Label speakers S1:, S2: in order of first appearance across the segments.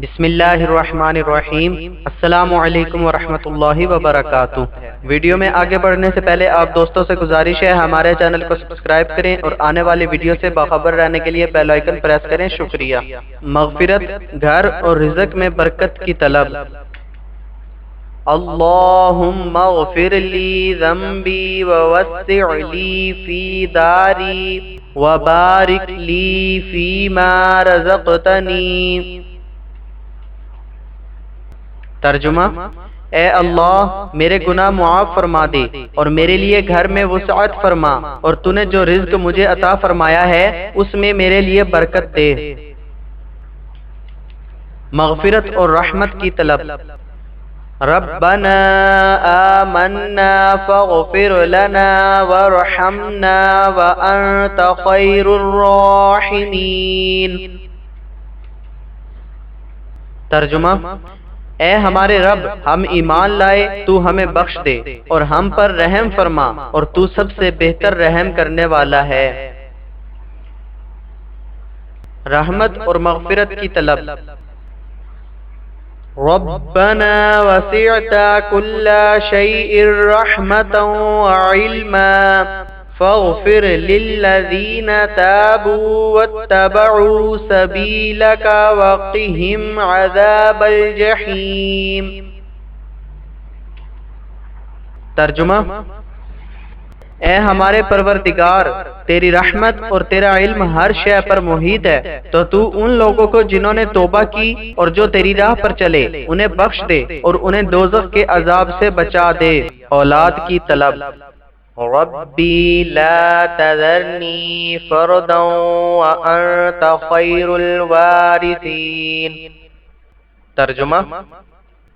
S1: بسم اللہ الرحمن الرحیم۔ السلام علیکم ورحمۃ اللہ وبرکاتہ۔ ویڈیو میں آگے بڑھنے سے پہلے آپ دوستوں سے گزارش ہے ہمارے چینل کو سبسکرائب کریں اور آنے والی ویڈیو سے باخبر رہنے کے لیے بیل آئیکن پریس کریں۔ شکریہ۔ مغفرت، گھر اور رزق میں برکت کی طلب۔ اللہم اغفر لی ذنبی ووسع لی فی داری وبارک لی فیما رزقتنی۔ ترجمہ: اے اللہ، میرے گناہ معاف فرما دے اور میرے لیے گھر میں وسعت فرما، اور تو نے جو رزق مجھے عطا فرمایا ہے اس میں میرے لیے برکت دے۔ مغفرت اور رحمت کی طلب۔ ربنا آمنا فاغفر لنا وارحمنا وانت خیر الراحمین۔ ترجمہ: اے ہمارے رب، ہم ایمان لائے، تو ہمیں بخش دے اور ہم پر رحم فرما، اور تو سب سے بہتر رحم کرنے والا ہے۔ رحمت اور مغفرت کی طلب۔ ربنا وسعت كل شيء رحمة وعلما فاغفر للذين تابوا واتبعوا سبيلك وقهم عذاب الجحيم۔ ترجمہ: اے ہمارے پروردگار، تیری رحمت اور تیرا علم ہر شے پر محیط ہے، تو ان لوگوں کو جنہوں نے توبہ کی اور جو تیری راہ پر چلے انہیں بخش دے اور انہیں دوزخ کے عذاب سے بچا دے۔ اولاد کی طلب۔ ربی لا تذرنی فردا وانت خیر الوارثین۔ ترجمہ: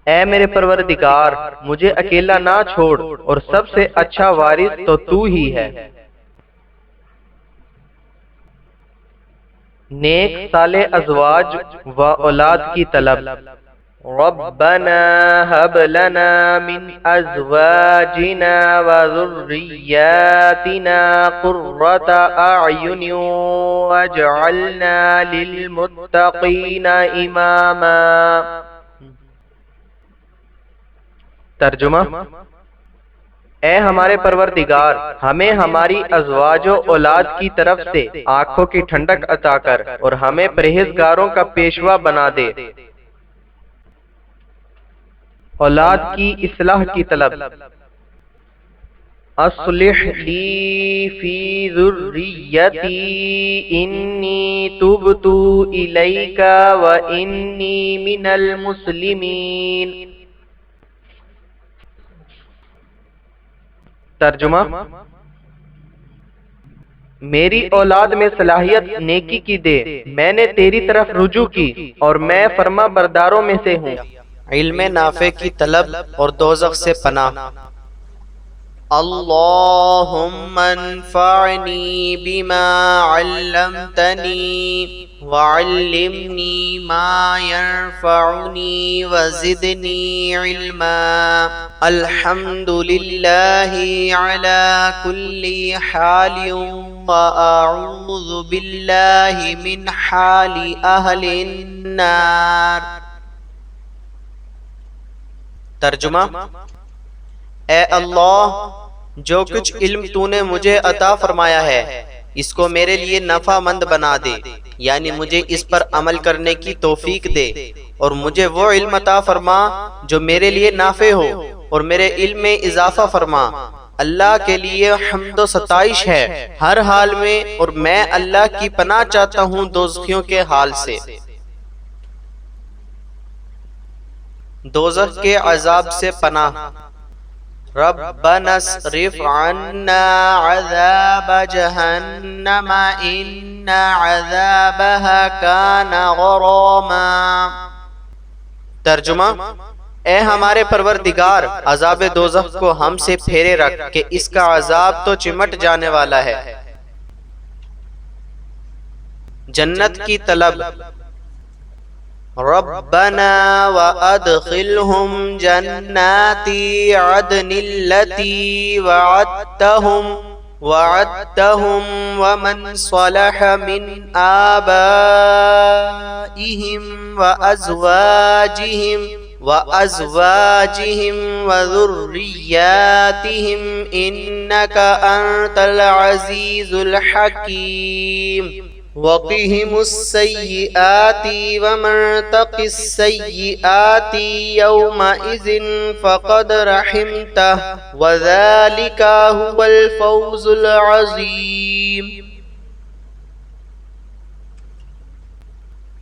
S1: اے میرے پروردگار، مجھے اکیلا نہ چھوڑ اور سب سے اچھا وارث تو ہی ہے۔ نیک صالح ازواج و اولاد کی طلب۔ ربنا هب لنا من ازواجنا وذرياتنا قرة اعين واجعلنا للمتقين اماما۔ ترجمہ: اے ہمارے پروردگار، ہمیں ہماری ازواج و اولاد کی طرف سے آنکھوں کی ٹھنڈک عطا کر اور ہمیں پرہیزگاروں کا پیشوا بنا دے۔ اولاد کی اصلاح کی طلب۔ اصلح لی فی ذریتی انی تبت الیک وانی من المسلمین۔ ترجمہ: میری اولاد میں صلاحیت نیکی کی دے، میں نے تیری طرف رجوع کی اور میں فرما برداروں میں سے ہوں۔
S2: علم نافع کی طلب اور دوزخ سے پناہ۔ اللہم انفعنی بما علمتنی وعلمنی ما ينفعنی وزدنی علما۔ الحمدللہ علی کل حال واعوذ باللہ من حال اہل النار۔ ترجمہ: اے اللہ، جو کچھ علم تو نے مجھے عطا فرمایا ہے اس کو میرے لیے نفع مند بنا دے، یعنی مجھے اس پر عمل کرنے کی توفیق دے، اور مجھے وہ علم عطا فرما جو میرے لیے نافع ہو اور میرے علم میں اضافہ فرما۔ اللہ کے لیے حمد و ستائش ہے ہر حال میں، اور میں اللہ کی پناہ چاہتا ہوں دوزخیوں کے حال سے۔ دوزخ کے عذاب سے پناہ۔ ربنا اصرف عنا عذاب جہنم ان عذابها كان غراما۔ ترجمہ: اے ہمارے پروردگار، عذاب دوزخ کو ہم سے پھیرے رکھ کہ اس کا عذاب تو چمٹ جانے والا ہے۔ جنت کی طلب۔ ربنا وادخلهم جنات عدن التي وعدتهم وعدتهم ومن صلح من آبائهم وأزواجهم وذرياتهم إنك أنت العزيز الحكيم وقهم السيئات ومن تق السيئات يومئذ فقد رحمته وذلك هو الفوز العظيم۔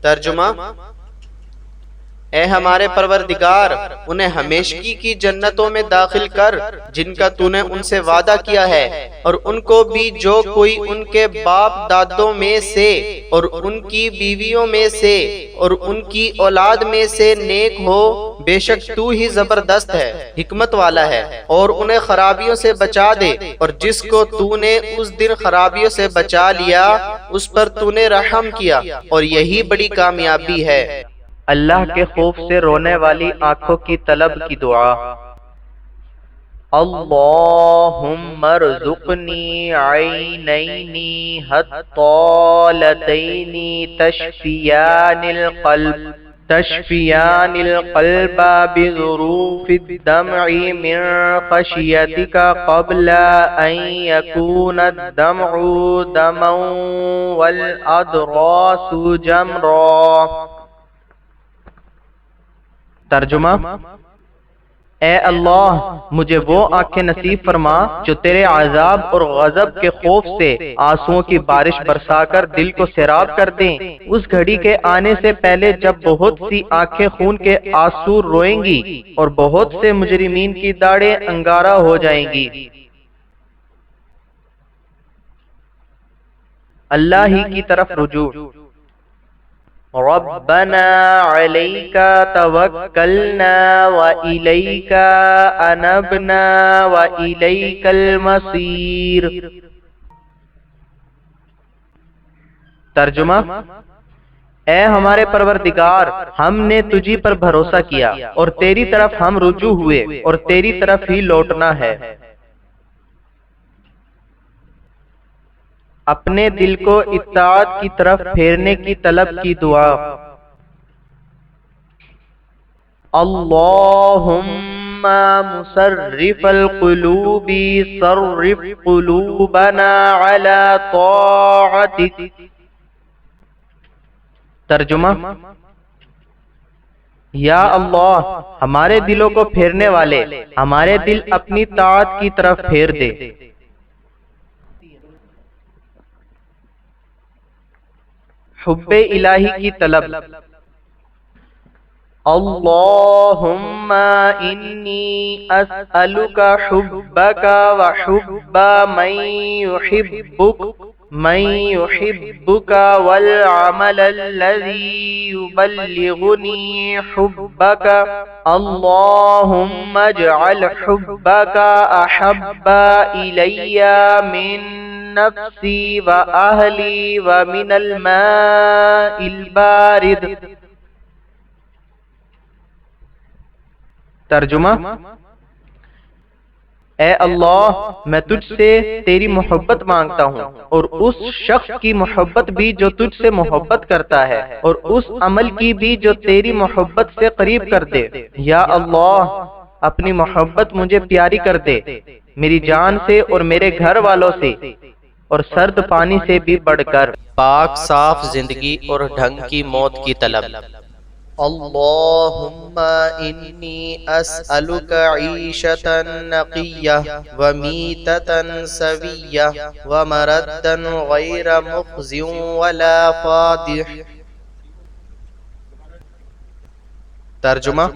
S2: ترجمہ: اے ہمارے پروردگار، انہیں ہمیشگی کی جنتوں میں داخل کر جن کا تو نے ان سے وعدہ کیا ہے، اور ان کو بھی جو کوئی ان کے باپ دادوں میں سے اور ان کی بیویوں میں سے اور ان کی اولاد میں سے نیک ہو، بے شک تو ہی زبردست ہے، حکمت والا ہے، اور انہیں خرابیوں سے بچا دے، اور جس کو تو نے اس دن خرابیوں سے بچا لیا اس پر تو نے رحم کیا، اور یہی بڑی کامیابی ہے۔
S1: اللہ کے خوف سے رونے والی آنکھوں کی طلب کی دعا۔ اللہم ارزقنی عینین ہطالتین تشفیان القلب بظروف الدمع من خشیتک قبل ان یکون الدمع دما والادراس جمرا۔ ترجمہ: اے اللہ، مجھے وہ آنکھیں نصیب فرما جو تیرے عذاب اور غضب کے خوف سے آنسوؤں کی بارش برسا کر دل کو سیراب کر دیں، اس گھڑی کے آنے سے پہلے جب بہت سی آنکھیں خون کے آنسو روئیں گی اور بہت سے مجرمین کی داڑھیں انگارہ ہو جائیں گی۔ اللہ ہی کی طرف رجوع۔ ربنا علیک توکلنا وإلیک انبنا وإلیک المصیر۔ ترجمہ: اے ہمارے پروردگار، ہم نے تجھی پر بھروسہ کیا اور تیری طرف ہم رجوع ہوئے اور تیری طرف ہی لوٹنا ہے۔ اپنے دل کو اطاعت کی طرف پھیرنے کی طلب کی دعا۔ اللہم مصرف القلوب صرف قلوبنا علی طاعتک۔ ترجمہ: یا اللہ، ہمارے دلوں کو پھیرنے والے، ہمارے دل اپنی طاعت کی طرف پھیر دے۔ حب الہی کی طلب۔ اللہم انی اسألک حبک وحب من یحبک والعمل الذی یبلغنی حبک۔ اللہم اجعل حبک احب الی من نفسی وأہلی ومن الماء البارد۔ ترجمہ: اے اللہ، میں تجھ سے تیری محبت مانگتا ہوں اور اس شخص کی محبت بھی جو تجھ سے محبت کرتا ہے، اور اس عمل کی بھی جو تیری محبت سے قریب کر دے۔ یا اللہ، اپنی محبت مجھے پیاری کر دے، میری جان سے اور میرے گھر والوں سے اور سرد پانی سے بھی بڑھ کر۔
S2: پاک صاف زندگی اور ڈھنگ کی موت کی طلب۔ اللہم انی اسألک عیشة نقیہ ومیتة سویہ ومردا غیر مخزٍ ولا فاضح۔ ترجمہ: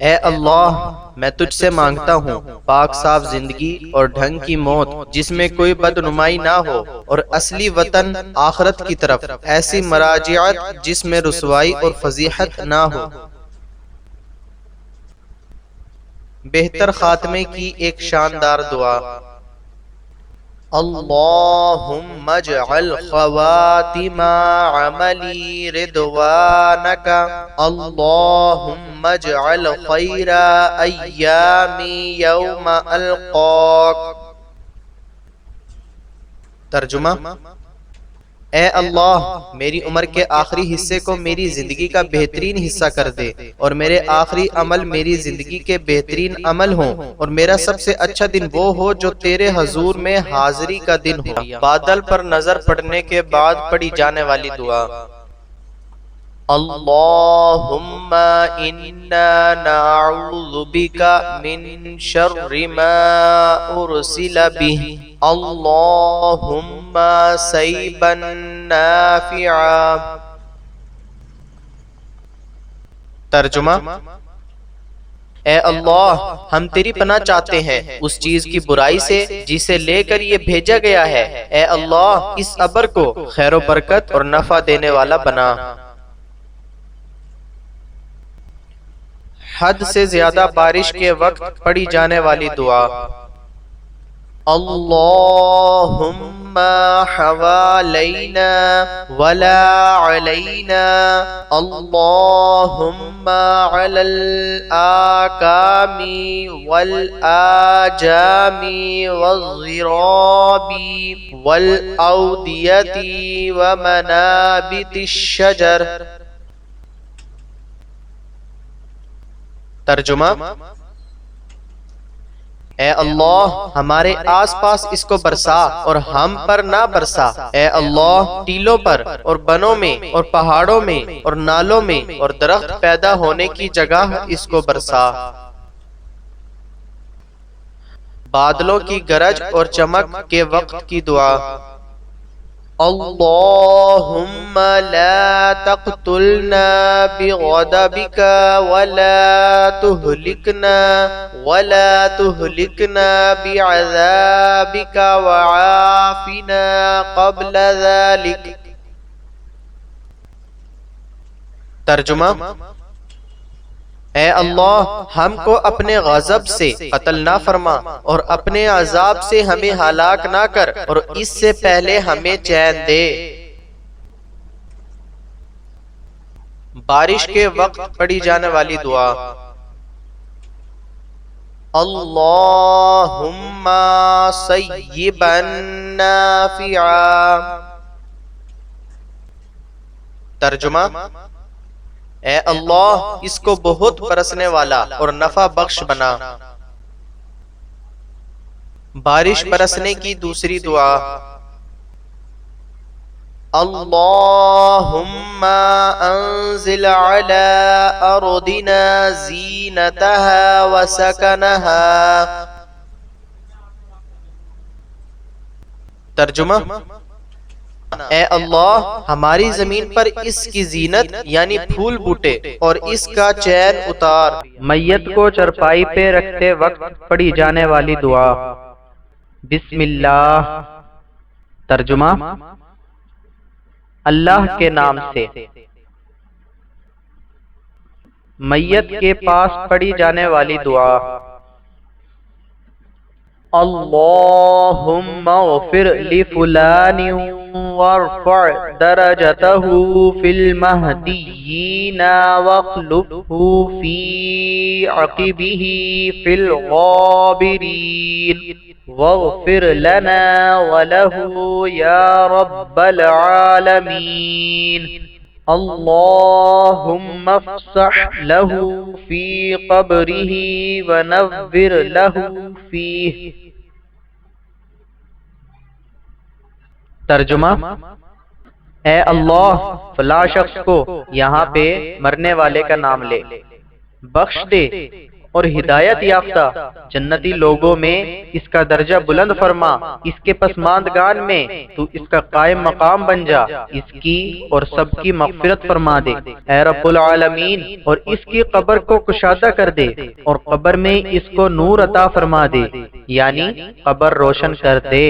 S2: اے اللہ، میں تجھ سے مانگتا ہوں پاک صاف زندگی اور ڈھنگ کی موت جس میں کوئی بدنمائی نہ ہو، اور اصلی وطن آخرت کی طرف ایسی مراجعت جس میں رسوائی اور فضیحت نہ ہو۔ بہتر خاتمے کی ایک شاندار دعا۔ اللهم اجعل خواتم عملي رضوانك اللهم اجعل خير أيامي يوم ألقاك۔ ترجمہ: اے اللہ میری عمر کے آخری حصے کو میری زندگی کا بہترین حصہ کر دے اور میرے آخری عمل میری زندگی کے بہترین عمل ہوں اور میرا سب سے اچھا دن وہ ہو جو تیرے حضور میں حاضری کا دن ہو۔ بادل پر نظر پڑنے کے بعد پڑھی جانے والی دعا۔ اللہم انا نعوذ بک من شر ما ارسل به اللہم سیبا نافعا۔ ترجمہ: اے اللہ ہم تیری پناہ چاہتے ہیں اس چیز کی برائی سے جسے لے کر یہ بھیجا گیا ہے۔ اے اللہ اس ابر کو خیر و برکت اور نفع دینے والا بنا۔ حد سے زیادہ بارش کے وقت پڑھی جانے والی دعا۔ اللہم حوالینا ولا علینا اللہم علی الآکام والآجام والضراب والأودیة ومنابت الشجر۔ ترجمہ: اے اللہ ہمارے آس پاس اس کو برسا اور ہم پر نہ برسا۔ اے اللہ ٹیلوں پر اور بنوں میں اور پہاڑوں میں اور نالوں میں اور درخت پیدا ہونے کی جگہ اس کو برسا۔ بادلوں کی گرج اور چمک کے وقت کی دعا۔ اللہم لا تقتلنا بغضبک ولا تہلکنا بعذابک وعافنا قبل ذلک۔ ترجمہ: اے اللہ ہم کو اپنے غضب سے قتل نہ فرما اور اپنے عذاب سے ہمیں ہلاک نہ کر اور اس سے پہلے ہمیں چین دے۔ بارش کے وقت پڑھی جانے والی دعا۔ اللہم سیبا نافعا۔ ترجمہ: اے اللہ اس کو بہت برسنے والا اور نفع بخش بنا۔ بارش برسنے کی دوسری دعا۔ اللہم انزل علی ارضنا زینتها وسکنها۔ ترجمہ: اے اللہ ہماری زمین پر اس کی زینت یعنی پھول بوٹے اور اس کا چین اتار۔
S1: میت کو چرپائی پہ رکھتے وقت پڑھی جانے والی دعا۔ بسم اللہ۔ ترجمہ: اللہ کے نام سے۔ میت کے پاس پڑھی جانے والی دعا۔ اللہم اغفر لفلان وارفع درجته في المهديين واخلفه في عقبه في الغابرين واغفر لنا وله يا رب العالمين اللهم افسح له في قبره ونور له فيه۔ ترجمہ: اے اللہ فلاں شخص کو یہاں پہ مرنے والے کا نام لے، بخش دے اور ہدایت یافتہ جنتی لوگوں میں اس کا درجہ بلند فرما، اس کے پسماندگان میں تو اس کا قائم مقام بن جا، اس کی اور سب کی مغفرت فرما دے اے رب العالمین، اور اس کی قبر کو کشادہ کر دے اور قبر میں اس کو نور عطا فرما دے یعنی قبر روشن کر دے۔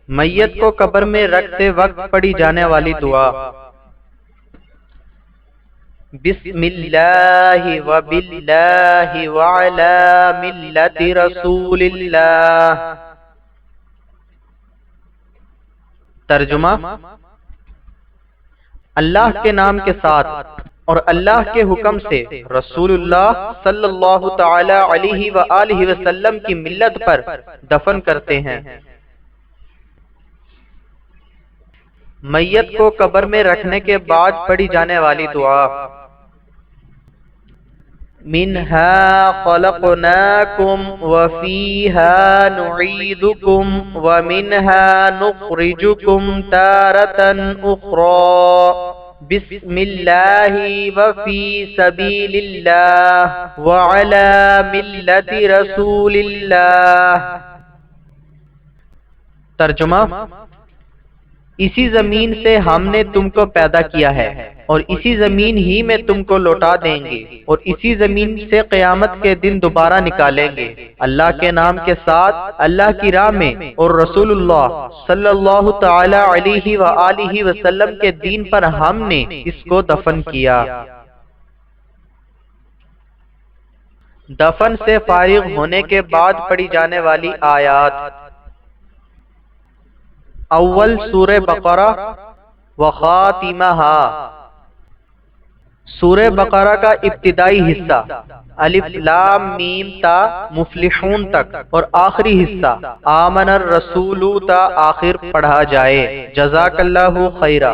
S1: میت کو قبر میں رکھتے وقت پڑھی جانے والی دعا۔ بسم اللہ وباللہ وعلی ملت رسول اللہ۔ ترجمہ: اللہ کے نام کے ساتھ اور اللہ کے حکم سے رسول اللہ صلی اللہ تعالی علیہ وآلہ وسلم کی ملت پر دفن کرتے ہیں۔ میت کو قبر میں رکھنے کے بعد پڑھی جانے والی دعا: منہا خلقناکم وفیہا نعیدکم ومنہا نخرجکم تارۃ اخری بسم اللہ وفی سبیل اللہ وعلی ملت رسول اللہ۔ ترجمہ: اسی زمین سے ہم نے تم کو پیدا کیا ہے اور اسی زمین ہی میں تم کو لوٹا دیں گے اور اسی زمین سے قیامت کے دن دوبارہ نکالیں گے۔ اللہ کے نام کے ساتھ اللہ کی راہ میں اور رسول اللہ صلی اللہ تعالی علیہ وآلہ وسلم کے دین پر ہم نے اس کو دفن کیا۔ دفن سے فارغ ہونے کے بعد پڑھی جانے والی آیات: اول سورہ بقرہ و خاتمہا، سورہ بقرہ کا ابتدائی حصہ الف لام میم تا مفلحون تک اور آخری حصہ آمن الرسول تا آخر پڑھا جائے۔ جزاک اللہ خیرہ۔